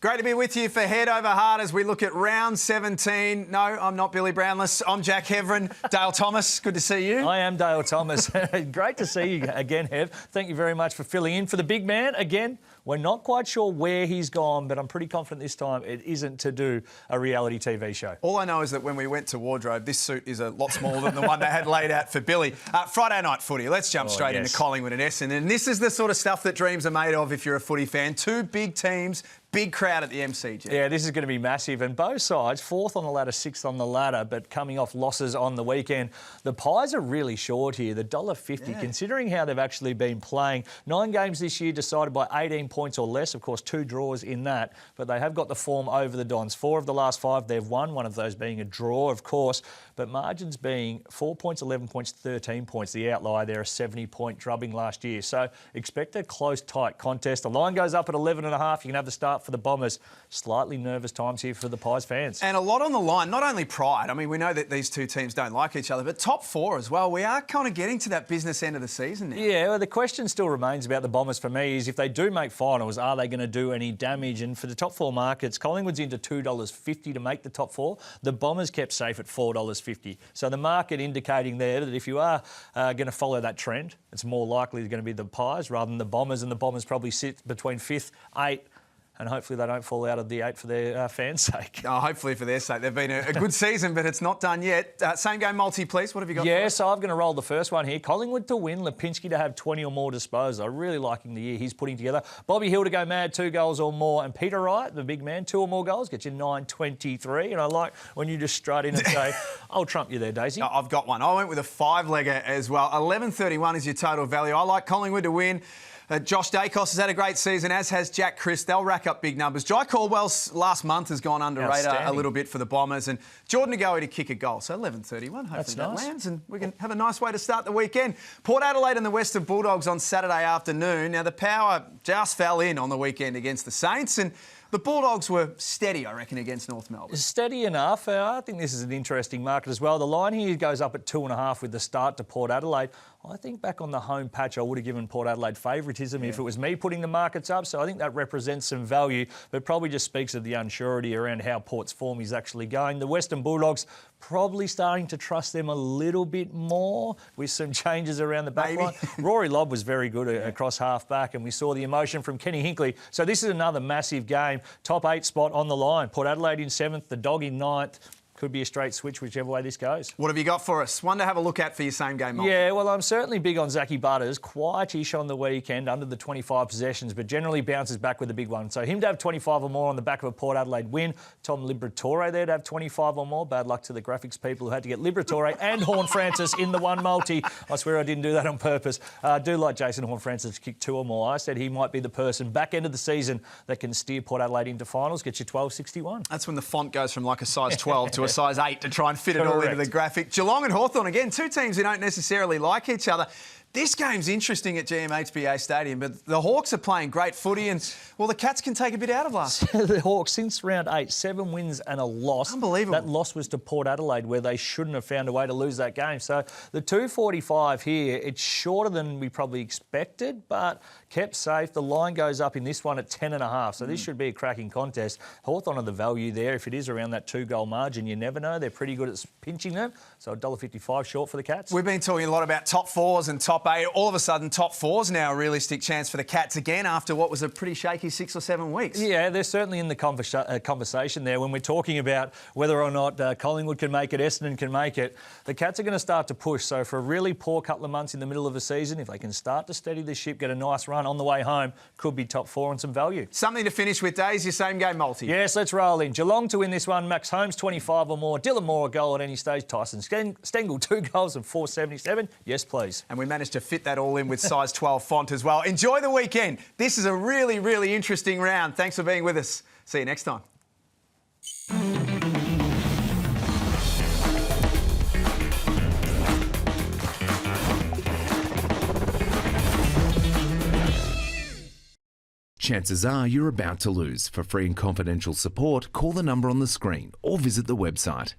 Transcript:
Great to be with you for Head Over Heart as we look at round 17. No, I'm not Billy Brownless. I'm Jack Heverin. Dale Thomas, good to see you. I am Dale Thomas. Great to see you again, Hev. Thank you very much for filling in for the big man. Again, we're not quite sure where he's gone, but I'm pretty confident this time it isn't to do a reality TV show. All I know is that when we went to wardrobe, this suit is a lot smaller than the one they had laid out for Billy. Friday night footy. Let's jump straight into Collingwood and Essendon. And this is the sort of stuff that dreams are made of if you're a footy fan. Two big teams, big crowd at the MCG. Yeah, this is going to be massive. And both sides, fourth on the ladder, sixth on the ladder, but coming off losses on the weekend. The pies are really short here, the $1.50, considering how they've actually been playing. 9 games this year decided by 18 points or less. Of course, 2 draws in that. But they have got the form over the Dons. 4 of the last 5 they've won, one of those being a draw, of course. But margins being 4 points, 11 points, 13 points. The outlier there, a 70-point drubbing last year. So expect a close, tight contest. The line goes up at 11.5. You can have the start for the Bombers. Slightly nervous times here for the Pies fans. And a lot on the line, not only pride. I mean, we know that these two teams don't like each other, but top 4 as well. We are kind of getting to that business end of the season now. Yeah, well, the question still remains about the Bombers for me is if they do make finals, are they going to do any damage? And for the top 4 markets, Collingwood's into $2.50 to make the top 4. The Bombers kept safe at $4.50. So the market indicating there that if you are going to follow that trend, it's more likely going to be the Pies rather than the Bombers, and the Bombers probably sit between 5th, 8th, and hopefully they don't fall out of the 8 for their fans' sake. Oh, hopefully for their sake. They've been a good season, but it's not done yet. Same game multi, please. What have you got? Yeah, so I'm going to roll the first one here. Collingwood to win, Lipinski to have 20 or more disposals. I'm really liking the year he's putting together. Bobby Hill to go mad, 2 goals or more. And Peter Wright, the big man, 2 or more goals, gets you 9.23. And I like when you just strut in and say, I'll trump you there, Daisy. I've got one. I went with a 5-legger as well. 11.31 is your total value. I like Collingwood to win. Josh Dacos has had a great season, as has Jack Chris. They'll rack up big numbers. Jai Caldwell's last month has gone under radar a little bit for the Bombers, and Jordan Agoe to kick a goal. So 11.31. Hopefully that lands, and we can have a nice way to start the weekend. Port Adelaide and the Western Bulldogs on Saturday afternoon. Now, the power just fell in on the weekend against the Saints, and the Bulldogs were steady, I reckon, against North Melbourne. Steady enough. I think this is an interesting market as well. The line here goes up at 2.5 with the start to Port Adelaide. I think back on the home patch, I would have given Port Adelaide favouritism if it was me putting the markets up. So I think that represents some value, but probably just speaks of the unsurety around how Port's form is actually going. The Western Bulldogs probably starting to trust them a little bit more with some changes around the back line. Rory Lobb was very good across half-back, and we saw the emotion from Kenny Hinkley. So this is another massive game. Top 8 spot on the line. Port Adelaide in 7th, the Dog in 9th. Could be a straight switch whichever way this goes. What have you got for us? One to have a look at for your same game multi. Yeah, well, I'm certainly big on Zachy Butters. Quietish on the weekend, under the 25 possessions, but generally bounces back with a big one. So him to have 25 or more on the back of a Port Adelaide win. Tom Liberatore there to have 25 or more. Bad luck to the graphics people who had to get Liberatore and Horne-Francis in the one multi. I swear I didn't do that on purpose. I do like Jason Horne-Francis to kick 2 or more. I said he might be the person back end of the season that can steer Port Adelaide into finals, get you 12.61. That's when the font goes from like a size 12 to a size 8 to try and fit it all into the graphic. Geelong and Hawthorn, again, 2 teams who don't necessarily like each other. This game's interesting at GMHBA Stadium, but the Hawks are playing great footy and, well, the Cats can take a bit out of last. The Hawks, since round 8, 7 wins and a loss. Unbelievable. That loss was to Port Adelaide, where they shouldn't have found a way to lose that game. So the 2.45 here, it's shorter than we probably expected, but kept safe. The line goes up in this one at 10.5, so this should be a cracking contest. Hawthorn are the value there. If it is around that 2-goal margin, you never know. They're pretty good at pinching them, so $1.55 short for the Cats. We've been talking a lot about top 4s and top 8. All of a sudden, top 4's now a realistic chance for the Cats again after what was a pretty shaky 6 or 7 weeks. Yeah, they're certainly in the conversation there when we're talking about whether or not Collingwood can make it, Essendon can make it. The Cats are going to start to push. So for a really poor couple of months in the middle of the season, if they can start to steady the ship, get a nice run on the way home, could be top 4 and some value. Something to finish with, Days, your same game multi. Yes, let's roll in. Geelong to win this one. Max Holmes, 25 or more. Dylan Moore, a goal at any stage. Tyson Stengel, 2 goals and 4.77. Yes, please. And we managed to fit that all in with size 12 font as well. Enjoy the weekend. This is a really, really interesting round. Thanks for being with us. See you next time. Chances are you're about to lose. For free and confidential support, call the number on the screen or visit the website.